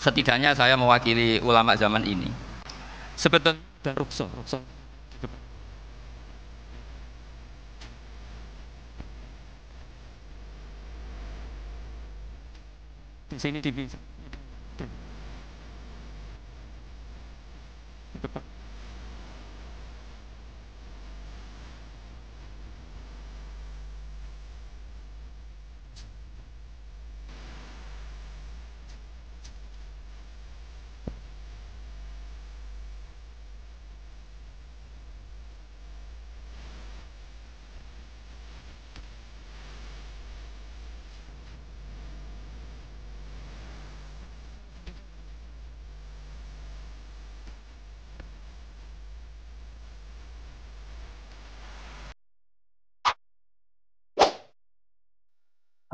setidaknya saya mewakili ulama zaman ini. Sebetulnya rukso di sini di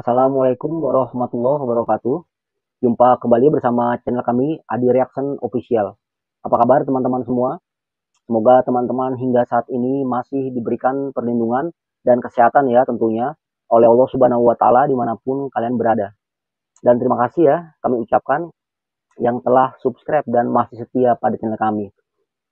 Assalamualaikum warahmatullahi wabarakatuh. Jumpa kembali bersama channel kami Adi Reaction Official. Apa kabar teman-teman semua? Semoga teman-teman hingga saat ini masih diberikan perlindungan dan kesehatan ya tentunya oleh Allah Subhanahu wa taala dimanapun kalian berada. Dan terima kasih ya kami ucapkan yang telah subscribe dan masih setia pada channel kami.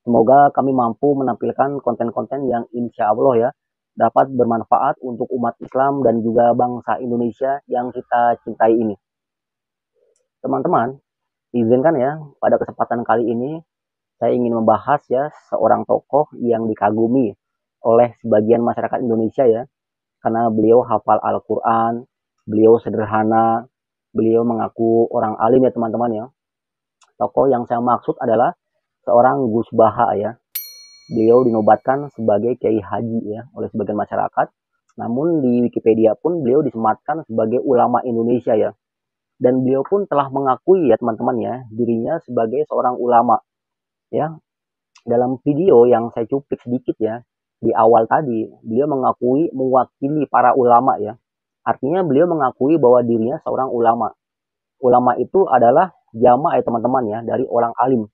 Semoga kami mampu menampilkan konten-konten yang insya Allah ya dapat bermanfaat untuk umat Islam dan juga bangsa Indonesia yang kita cintai ini. Teman-teman, izinkan ya pada kesempatan kali ini saya ingin membahas ya seorang tokoh yang dikagumi oleh sebagian masyarakat Indonesia ya, karena beliau hafal Al-Quran, beliau sederhana, beliau mengaku orang alim ya teman-teman ya. Tokoh yang saya maksud adalah seorang Gus Baha ya. Beliau dinobatkan sebagai Kiai Haji ya oleh sebagian masyarakat. Namun di Wikipedia pun beliau disematkan sebagai ulama Indonesia ya. Dan beliau pun telah mengakui ya teman-teman ya dirinya sebagai seorang ulama ya. Dalam video yang saya cuplik sedikit ya di awal tadi, beliau mengakui mewakili para ulama ya. Artinya beliau mengakui bahwa dirinya seorang ulama. Ulama itu adalah jamaah ya teman-teman ya dari orang alim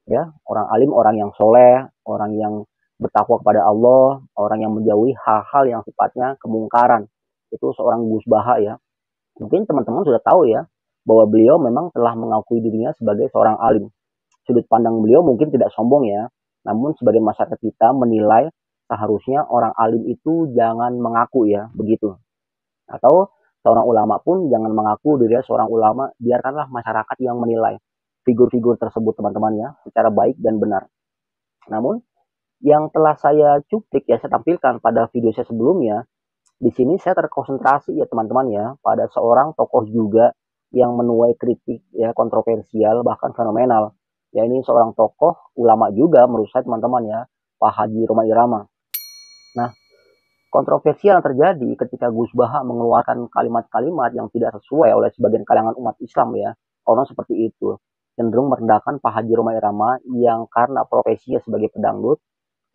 ya, orang alim, orang yang soleh, orang yang bertakwa kepada Allah, orang yang menjauhi hal-hal yang sifatnya kemungkaran. Itu seorang Gus Baha ya. Mungkin teman-teman sudah tahu ya bahwa beliau memang telah mengakui dirinya sebagai seorang alim. Sudut pandang beliau mungkin tidak sombong ya, namun sebagian masyarakat kita menilai seharusnya orang alim itu jangan mengaku ya, begitu. Atau seorang ulama pun jangan mengaku dirinya seorang ulama, biarkanlah masyarakat yang menilai figur-figur tersebut teman-teman ya, secara baik dan benar. Namun yang telah saya cuplik ya, saya tampilkan pada video saya sebelumnya, di sini saya terkonsentrasi ya teman-teman ya, pada seorang tokoh juga yang menuai kritik ya, kontroversial bahkan fenomenal. Ya ini seorang tokoh ulama juga menurut saya teman-teman ya, Pak Haji Roma Irama. Nah, kontroversial yang terjadi ketika Gus Baha mengeluarkan kalimat-kalimat yang tidak sesuai oleh sebagian kalangan umat Islam ya, orang seperti itu cenderung merendahkan Pak Haji Roma Irama yang karena profesinya sebagai pedangdut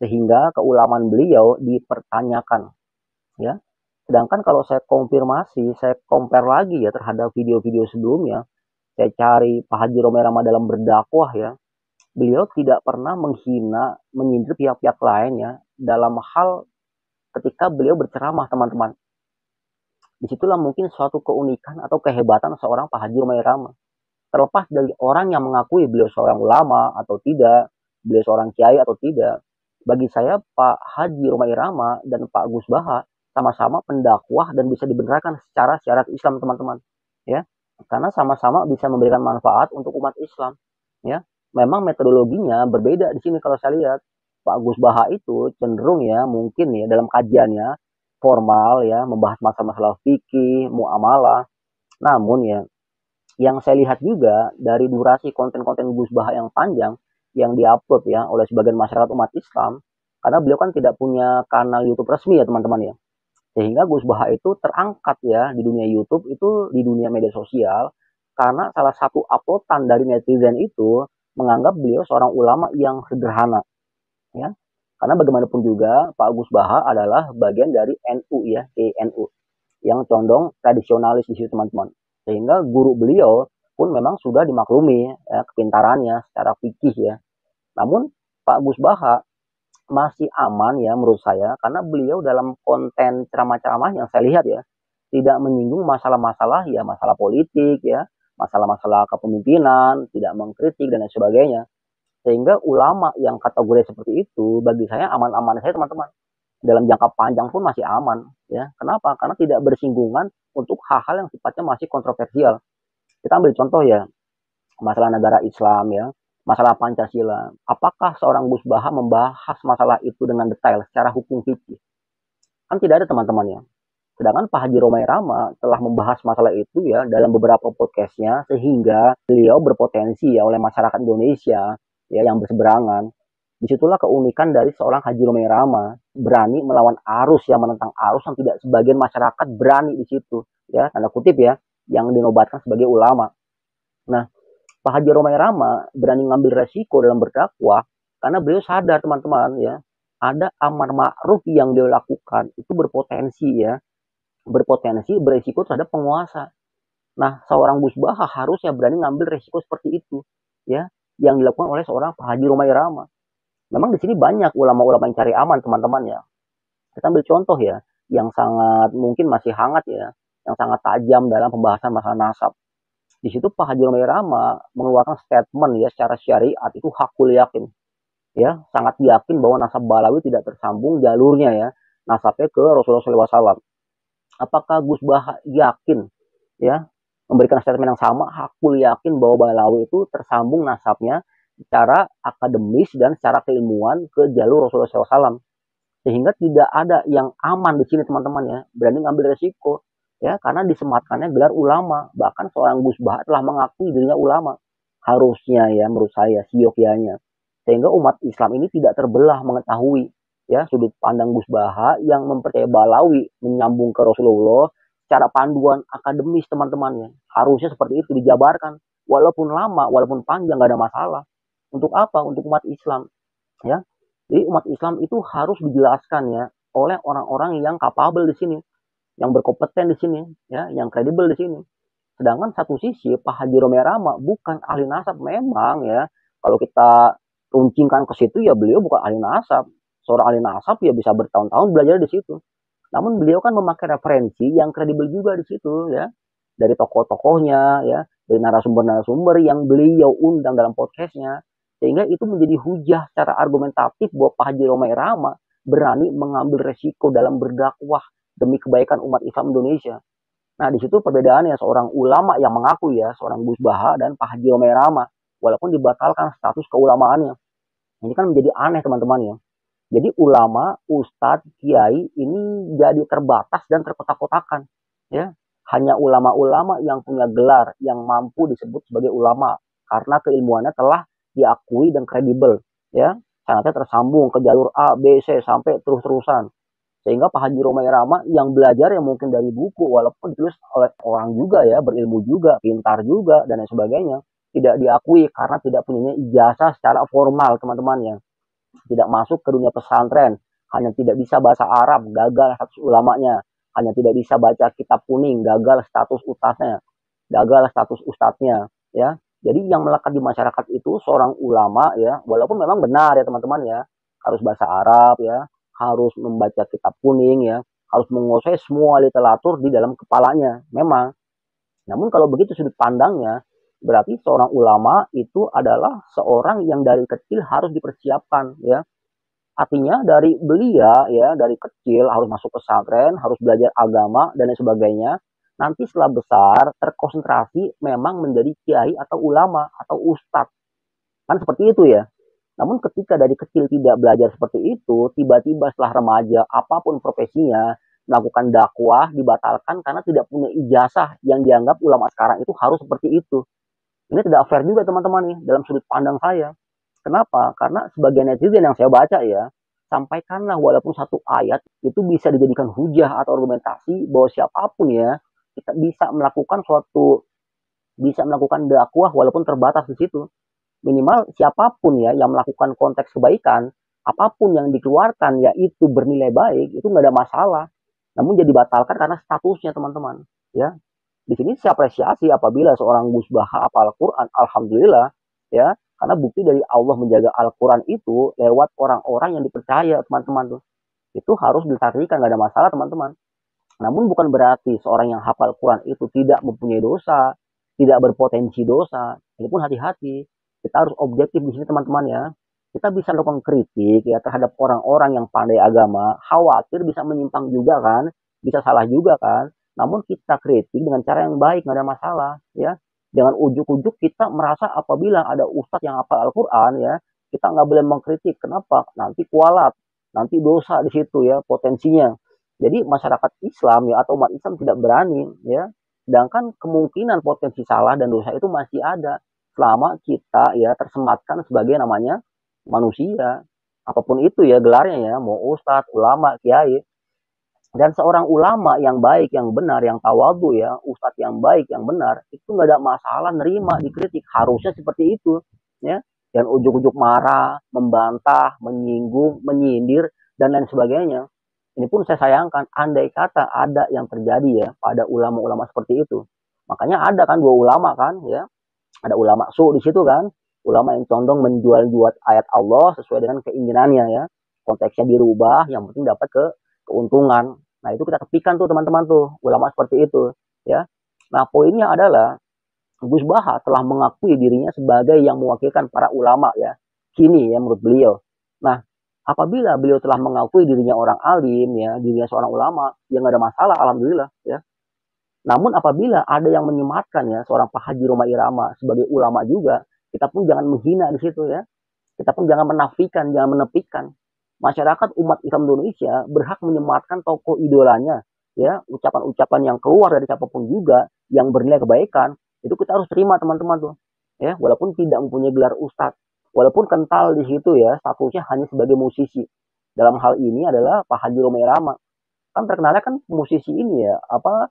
sehingga keulamaan beliau dipertanyakan ya. Sedangkan kalau saya konfirmasi, saya compare lagi ya terhadap video-video sebelumnya, saya cari Pak Haji Roma Irama dalam berdakwah ya, beliau tidak pernah menghina, menyindir pihak-pihak lain ya dalam hal ketika beliau berceramah teman-teman. Disitulah mungkin suatu keunikan atau kehebatan seorang Pak Haji Roma Irama. Terlepas dari orang yang mengakui beliau seorang ulama atau tidak, beliau seorang kiai atau tidak, bagi saya Pak Haji Roma Irama dan Pak Gus Baha sama-sama pendakwah dan bisa dibenarkan secara syariat Islam teman-teman ya, karena sama-sama bisa memberikan manfaat untuk umat Islam ya. Memang metodologinya berbeda di sini. Kalau saya lihat Pak Gus Baha itu cenderung ya mungkin ya dalam kajiannya formal ya, membahas masalah-masalah fikih muamalah. Namun ya yang saya lihat juga dari durasi konten-konten Gus Baha yang panjang yang diupload ya oleh sebagian masyarakat umat Islam, karena beliau kan tidak punya kanal YouTube resmi ya teman-teman ya, sehingga Gus Baha itu terangkat ya di dunia YouTube, itu di dunia media sosial karena salah satu uploadan dari netizen itu menganggap beliau seorang ulama yang sederhana ya. Karena bagaimanapun juga Pak Gus Baha adalah bagian dari NU ya, NU yang condong tradisionalis di situ teman-teman. Sehingga guru beliau pun memang sudah dimaklumi ya, kepintarannya secara fikih ya. Namun Pak Gus Baha masih aman ya menurut saya, karena beliau dalam konten ceramah-ceramah yang saya lihat ya tidak menyinggung masalah-masalah ya, masalah politik ya, masalah-masalah kepemimpinan, tidak mengkritik dan lain sebagainya. Sehingga ulama yang kategori seperti itu bagi saya aman-aman saja teman-teman. Dalam jangka panjang pun masih aman, ya. Kenapa? Karena tidak bersinggungan untuk hal-hal yang sifatnya masih kontroversial. Kita ambil contoh ya, masalah negara Islam ya, masalah Pancasila. Apakah seorang Gus Baha membahas masalah itu dengan detail secara hukum fikih? Kan tidak ada teman-teman ya. Sedangkan Pak Haji Romai Rama telah membahas masalah itu ya dalam beberapa podcastnya sehingga beliau berpotensi ya oleh masyarakat Indonesia ya yang berseberangan. Disitulah keunikan dari seorang Haji Romai Rama, berani melawan arus ya, menentang arus yang tidak sebagian masyarakat berani di situ ya, tanda kutip ya, yang dinobatkan sebagai ulama. Nah, Pak Haji Romai Rama berani ngambil resiko dalam berdakwah karena beliau sadar teman-teman ya, ada amar ma'ruf yang beliau lakukan itu berpotensi ya, berpotensi beresiko terhadap penguasa. Nah, seorang Gus Baha harusnya berani ngambil resiko seperti itu ya, yang dilakukan oleh seorang Pak Haji Romai Rama. Memang di sini banyak ulama-ulama yang cari aman teman-teman ya. Kita ambil contoh ya, yang sangat mungkin masih hangat ya, yang sangat tajam dalam pembahasan masalah nasab. Di situ Pak Haji Romai Rama mengeluarkan statement ya secara syariat itu hakul yakin. Ya, sangat yakin bahwa nasab Balawi tidak tersambung jalurnya ya, nasabnya ke Rasulullah SAW. Apakah Gus Baha yakin ya memberikan statement yang sama, hakul yakin bahwa Balawi itu tersambung nasabnya secara akademis dan secara keilmuan ke jalur Rasulullah SAW, sehingga tidak ada yang aman di sini teman-teman ya, berani ngambil resiko ya, karena disematkannya gelar ulama. Bahkan seorang Gus Baha telah mengakui dirinya ulama harusnya ya, menurut saya siokianya, sehingga umat Islam ini tidak terbelah mengetahui ya sudut pandang Gus Baha yang mempercayai Balawi menyambung ke Rasulullah secara panduan akademis teman-teman ya, harusnya seperti itu dijabarkan, walaupun lama, walaupun panjang, nggak ada masalah. Untuk apa? Untuk umat Islam ya. Jadi umat Islam itu harus dijelaskan ya oleh orang-orang yang kapabel di sini, yang berkompeten di sini ya, yang kredibel di sini. Sedangkan satu sisi Pak Haji Romai Rama bukan ahli nasab memang ya. Kalau kita runcingkan ke situ ya beliau bukan ahli nasab. Seorang ahli nasab ya bisa bertahun-tahun belajar di situ. Namun beliau kan memakai referensi yang kredibel juga di situ ya. Dari tokoh-tokohnya ya, dari narasumber-narasumber yang beliau undang dalam podcastnya. Sehingga itu menjadi hujah secara argumentatif bahwa Pak Haji Romai Rama berani mengambil resiko dalam berdakwah demi kebaikan umat Islam Indonesia. Nah, di situ perbedaannya seorang ulama yang mengaku ya, seorang Gus Baha dan Pak Haji Romai Rama, walaupun dibatalkan status keulamaannya. Ini kan menjadi aneh teman-teman ya. Jadi ulama, ustadz, kiai ini jadi terbatas dan terkotak-kotakan. Ya, hanya ulama-ulama yang punya gelar yang mampu disebut sebagai ulama karena keilmuannya telah diakui dan kredibel ya, sangatnya tersambung ke jalur A, B, C sampai terus-terusan. Sehingga Pak Haji Romai Rama yang belajar yang mungkin dari buku walaupun ditulis oleh orang juga ya, berilmu juga, pintar juga dan lain sebagainya, tidak diakui karena tidak punya ijazah secara formal teman-teman ya. Tidak masuk ke dunia pesantren, hanya tidak bisa bahasa Arab, gagal status ulamanya, hanya tidak bisa baca kitab kuning, gagal status ustadznya, gagal status ustadznya ya. Jadi yang melekat di masyarakat itu seorang ulama ya, walaupun memang benar ya teman-teman ya, harus bahasa Arab ya, harus membaca kitab kuning ya, harus menguasai semua literatur di dalam kepalanya, memang. Namun kalau begitu sudut pandangnya, berarti seorang ulama itu adalah seorang yang dari kecil harus dipersiapkan ya. Artinya dari belia ya, dari kecil harus masuk pesantren, harus belajar agama dan lain sebagainya. Nanti setelah besar terkonsentrasi memang menjadi kiai atau ulama atau ustadz. Kan seperti itu ya. Namun ketika dari kecil tidak belajar seperti itu, tiba-tiba setelah remaja, apapun profesinya, melakukan dakwah dibatalkan karena tidak punya ijazah yang dianggap ulama sekarang itu harus seperti itu. Ini tidak fair juga teman-teman nih dalam sudut pandang saya. Kenapa? Karena sebagian netizen yang saya baca ya, sampaikanlah walaupun satu ayat itu bisa dijadikan hujah atau argumentasi bahwa siapapun ya, kita bisa melakukan dakwah walaupun terbatas di situ. Minimal siapapun ya yang melakukan konteks kebaikan, apapun yang dikeluarkan yaitu bernilai baik, itu nggak ada masalah. Namun jadi batalkan karena statusnya teman-teman. Ya, di sini saya apresiasi apabila seorang Gus Baha hafal Al-Quran, alhamdulillah ya, karena bukti dari Allah menjaga Al-Quran itu lewat orang-orang yang dipercaya teman-teman tuh. Itu harus ditarikkan, nggak ada masalah teman-teman. Namun bukan berarti seorang yang hafal Quran itu tidak mempunyai dosa, tidak berpotensi dosa. Ini pun hati-hati. Kita harus objektif di sini teman-teman ya. Kita bisa lakukan kritik ya terhadap orang-orang yang pandai agama, khawatir bisa menyimpang juga kan, bisa salah juga kan. Namun kita kritik dengan cara yang baik, nggak ada masalah ya. Jangan ujuk-ujuk kita merasa apabila ada ustadz yang hafal Al-Quran ya, kita nggak boleh mengkritik. Kenapa? Nanti kualat, nanti dosa di situ ya potensinya. Jadi masyarakat Islam ya atau umat Islam tidak berani ya. Sedangkan kemungkinan potensi salah dan dosa itu masih ada selama kita ya tersematkan sebagai namanya manusia. Apapun itu ya gelarnya ya, mau ustadz, ulama, kiai. Dan seorang ulama yang baik, yang benar, yang tawadhu ya, ustadz yang baik, yang benar, itu nggak ada masalah nerima dikritik. Harusnya seperti itu ya. Dan ujuk-ujuk marah, membantah, menyinggung, menyindir, dan lain sebagainya. Ini pun saya sayangkan, andai kata ada yang terjadi ya pada ulama-ulama seperti itu. Makanya ada kan dua ulama kan ya, ada ulama su di situ kan, ulama yang condong menjual-jual ayat Allah sesuai dengan keinginannya ya, konteksnya dirubah, yang penting dapat keuntungan. Nah itu kita tepikan tuh teman-teman tuh ulama seperti itu ya. Nah poinnya adalah Gus Baha telah mengakui dirinya sebagai yang mewakilkan para ulama ya, kini ya menurut beliau. Nah apabila beliau telah mengakui dirinya orang alim ya, dirinya seorang ulama, yang nggak ada masalah, alhamdulillah ya. Namun apabila ada yang menyematkan ya seorang Pak Haji Roma Irama sebagai ulama juga, kita pun jangan menghina di situ ya. Kita pun jangan menafikan, jangan menepikan. Masyarakat umat Islam Indonesia berhak menyematkan tokoh idolanya ya, ucapan-ucapan yang keluar dari siapapun juga yang bernilai kebaikan, itu kita harus terima teman-teman tuh. Ya, walaupun tidak mempunyai gelar ustadz, walaupun kental di situ ya, statusnya hanya sebagai musisi. Dalam hal ini adalah Pak Haji Roma Irama. Kan terkenalnya kan musisi ini ya, apa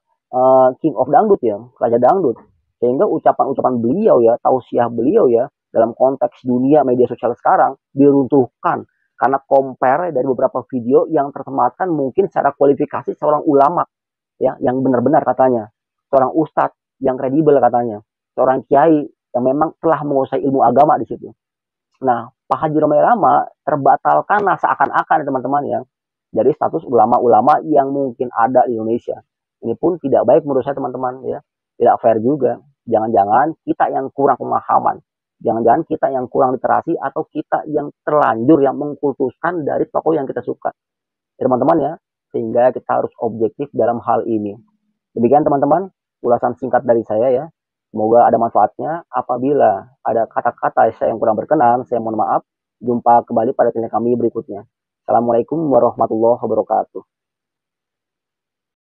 King of Dangdut ya, Raja Dangdut. Sehingga ucapan-ucapan beliau ya, tausiah beliau ya, dalam konteks dunia media sosial sekarang diruntuhkan karena compare dari beberapa video yang tersematkan mungkin secara kualifikasi seorang ulama ya, yang benar-benar katanya, seorang ustadz yang kredibel katanya, seorang kiai yang memang telah menguasai ilmu agama di situ. Nah, Pak Haji Roma Irama terbatalkan seakan-akan teman-teman ya dari status ulama-ulama yang mungkin ada di Indonesia. Ini pun tidak baik menurut saya teman-teman ya, tidak fair juga. Jangan-jangan kita yang kurang pemahaman, jangan-jangan kita yang kurang literasi, atau kita yang terlanjur yang mengkultuskan dari tokoh yang kita suka ya, teman-teman ya. Sehingga kita harus objektif dalam hal ini. Demikian teman-teman ulasan singkat dari saya ya. Semoga ada manfaatnya. Apabila ada kata-kata saya yang kurang berkenan, saya mohon maaf. Jumpa kembali pada channel kami berikutnya. Assalamualaikum warahmatullahi wabarakatuh.